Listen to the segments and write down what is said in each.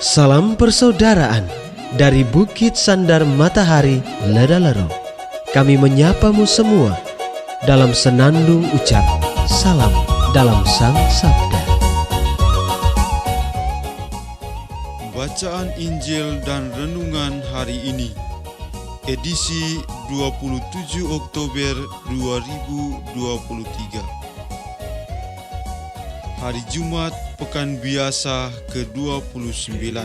Salam persaudaraan dari Bukit Sandar Matahari Ledalero. Kami menyapamu semua dalam senandung ucap salam dalam Sang Sabda. Bacaan Injil dan Renungan hari ini, edisi 27 Oktober 2023. Hari Jumat Pekan Biasa ke-29,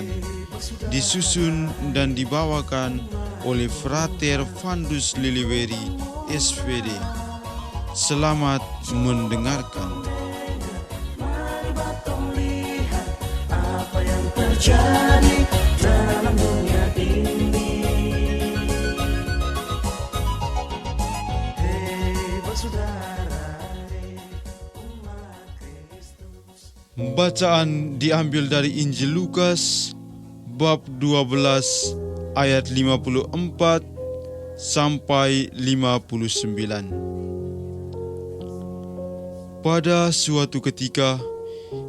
disusun dan dibawakan oleh Frater Vandus Liliweri, SPD. Selamat mendengarkan. Terjadi dalam dunia ini. Hei bersaudara, umat Kristus. Bacaan diambil dari Injil Lukas bab 12 ayat 54 sampai 59. Pada suatu ketika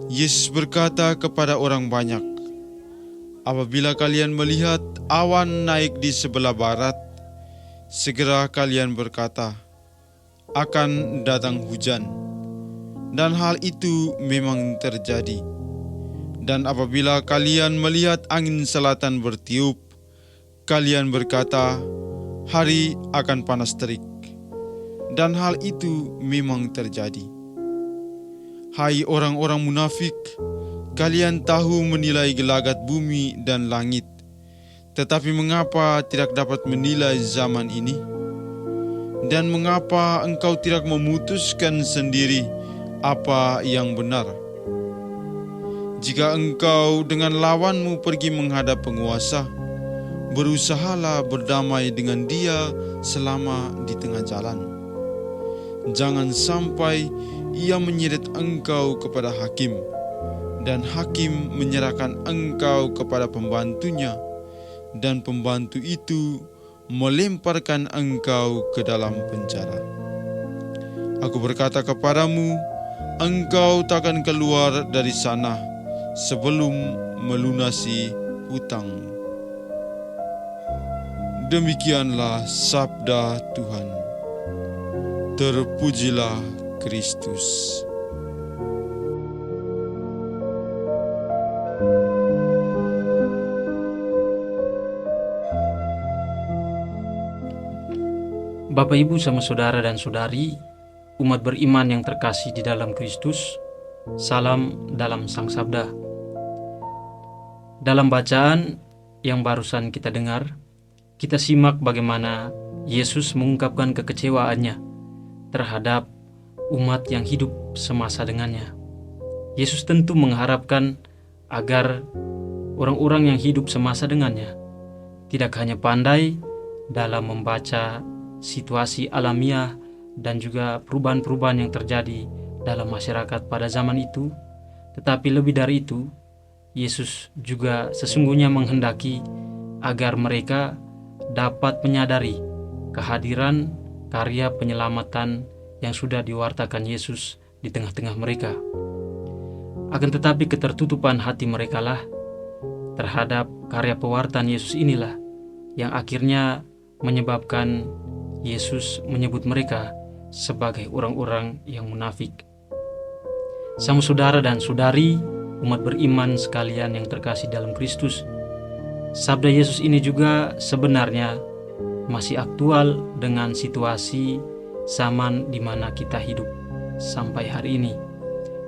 Yesus berkata kepada orang banyak, "Apabila kalian melihat awan naik di sebelah barat, segera kalian berkata, akan datang hujan." Dan hal itu memang terjadi. Dan apabila kalian melihat angin selatan bertiup, kalian berkata, hari akan panas terik. Dan hal itu memang terjadi. Hai orang-orang munafik, kalian tahu menilai gelagat bumi dan langit, tetapi mengapa tidak dapat menilai zaman ini? Dan mengapa engkau tidak memutuskan sendiri apa yang benar? Jika engkau dengan lawanmu pergi menghadap penguasa, berusahalah berdamai dengan dia selama di tengah jalan. Jangan sampai ia menyeret engkau kepada hakim, dan hakim menyerahkan engkau kepada pembantunya, dan pembantu itu melemparkan engkau ke dalam penjara. Aku berkata kepadamu, engkau takkan keluar dari sana sebelum melunasi hutangmu. Demikianlah sabda Tuhan. Terpujilah Kristus. Bapak, Ibu, sama saudara dan saudari, umat beriman yang terkasih di dalam Kristus, salam dalam Sang Sabda. Dalam bacaan yang barusan kita dengar, kita simak bagaimana Yesus mengungkapkan kekecewaannya terhadap umat yang hidup semasa dengannya. Yesus tentu mengharapkan agar orang-orang yang hidup semasa dengannya tidak hanya pandai dalam membaca situasi alamiah dan juga perubahan-perubahan yang terjadi dalam masyarakat pada zaman itu, tetapi lebih dari itu, Yesus juga sesungguhnya menghendaki agar mereka dapat menyadari kehadiran karya penyelamatan yang sudah diwartakan Yesus di tengah-tengah mereka. Akan tetapi ketertutupan hati mereka lah terhadap karya pewartaan Yesus inilah yang akhirnya menyebabkan Yesus menyebut mereka sebagai orang-orang yang munafik. Sama saudara dan saudari, umat beriman sekalian yang terkasih dalam Kristus, sabda Yesus ini juga sebenarnya masih aktual dengan situasi zaman di mana kita hidup sampai hari ini.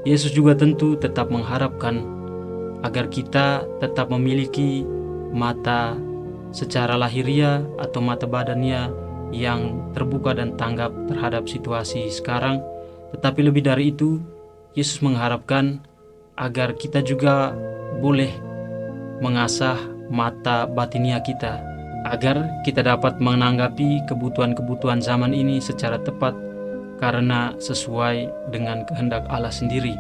Yesus juga tentu tetap mengharapkan agar kita tetap memiliki mata secara lahiriah atau mata badannya yang terbuka dan tanggap terhadap situasi sekarang. Tetapi lebih dari itu, Yesus mengharapkan agar kita juga boleh mengasah mata batinia kita, agar kita dapat menanggapi kebutuhan-kebutuhan zaman ini secara tepat karena sesuai dengan kehendak Allah sendiri.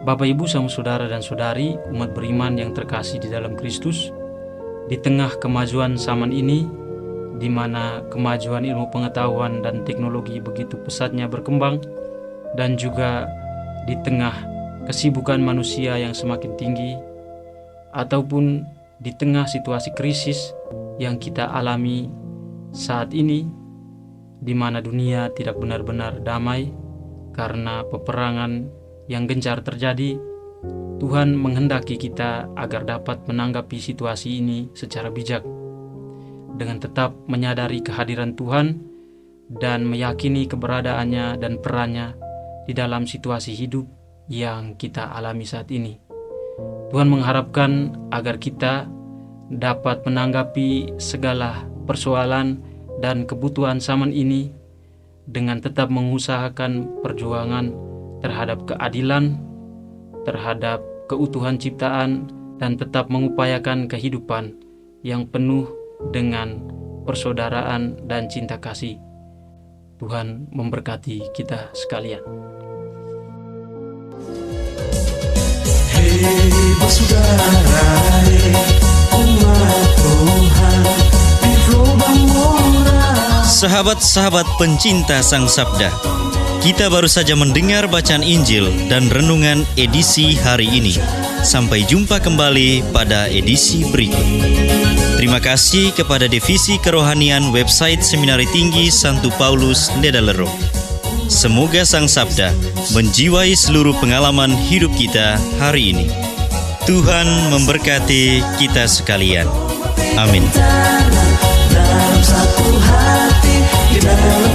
Bapak, Ibu, sama saudara dan saudari, umat beriman yang terkasih di dalam Kristus, di tengah kemajuan zaman ini, di mana kemajuan ilmu pengetahuan dan teknologi begitu pesatnya berkembang, dan juga di tengah kesibukan manusia yang semakin tinggi, ataupun di tengah situasi krisis yang kita alami saat ini, di mana dunia tidak benar-benar damai karena peperangan yang gencar terjadi, Tuhan menghendaki kita agar dapat menanggapi situasi ini secara bijak, dengan tetap menyadari kehadiran Tuhan dan meyakini keberadaannya dan perannya di dalam situasi hidup yang kita alami saat ini. Tuhan mengharapkan agar kita dapat menanggapi segala persoalan dan kebutuhan zaman ini dengan tetap mengusahakan perjuangan terhadap keadilan, terhadap keutuhan ciptaan, dan tetap mengupayakan kehidupan yang penuh dengan persaudaraan dan cinta kasih. Tuhan memberkati kita sekalian. Hei bersaudara, umat Tuhan di lubang moral. Sahabat-sahabat pencinta Sang Sabda, kita baru saja mendengar bacaan Injil dan renungan edisi hari ini. Sampai jumpa kembali pada edisi berikut. Terima kasih kepada Divisi Kerohanian website Seminari Tinggi Santo Paulus Ledalero. Semoga Sang Sabda menjiwai seluruh pengalaman hidup kita hari ini. Tuhan memberkati kita sekalian. Amin. Dalam satu hati, di dalam